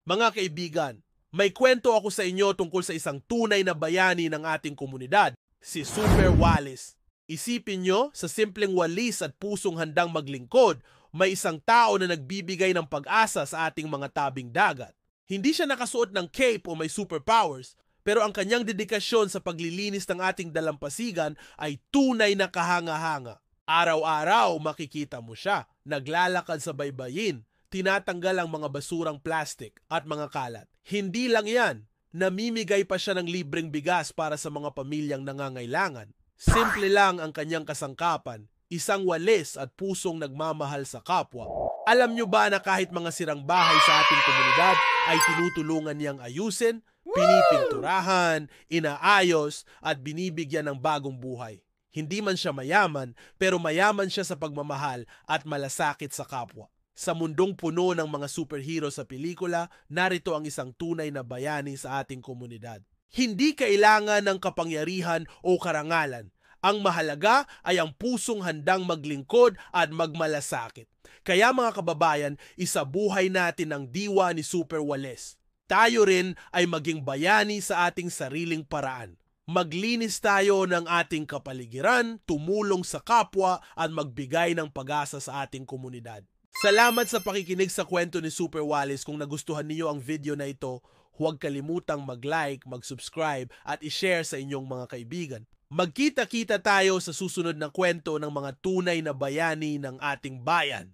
Mga kaibigan, may kwento ako sa inyo tungkol sa isang tunay na bayani ng ating komunidad, si Super Wallace. Isipin nyo, sa simpleng walis at pusong handang maglingkod, may isang tao na nagbibigay ng pag-asa sa ating mga tabing dagat. Hindi siya nakasuot ng cape o may superpowers, pero ang kanyang dedikasyon sa paglilinis ng ating dalampasigan ay tunay na kahanga-hanga. Araw-araw makikita mo siya, naglalakad sa baybayin, tinatanggal ang mga basurang plastic at mga kalat. Hindi lang yan, namimigay pa siya ng libreng bigas para sa mga pamilyang nangangailangan. Simple lang ang kanyang kasangkapan, isang walis at pusong nagmamahal sa kapwa. Alam nyo ba na kahit mga sirang bahay sa ating komunidad ay tinutulungan niyang ayusin, pinipinturahan, inaayos at binibigyan ng bagong buhay? Hindi man siya mayaman, pero mayaman siya sa pagmamahal at malasakit sa kapwa. Sa mundong puno ng mga superhero sa pelikula, narito ang isang tunay na bayani sa ating komunidad. Hindi kailangan ng kapangyarihan o karangalan. Ang mahalaga ay ang pusong handang maglingkod at magmalasakit. Kaya mga kababayan, isabuhay natin ang diwa ni Super Wallace. Tayo rin ay maging bayani sa ating sariling paraan. Maglinis tayo ng ating kapaligiran, tumulong sa kapwa at magbigay ng pag-asa sa ating komunidad. Salamat sa pakikinig sa kwento ni Super Wallace. Kung nagustuhan niyo ang video na ito, huwag kalimutang mag-like, mag-subscribe at i-share sa inyong mga kaibigan. Magkita-kita tayo sa susunod na kwento ng mga tunay na bayani ng ating bayan.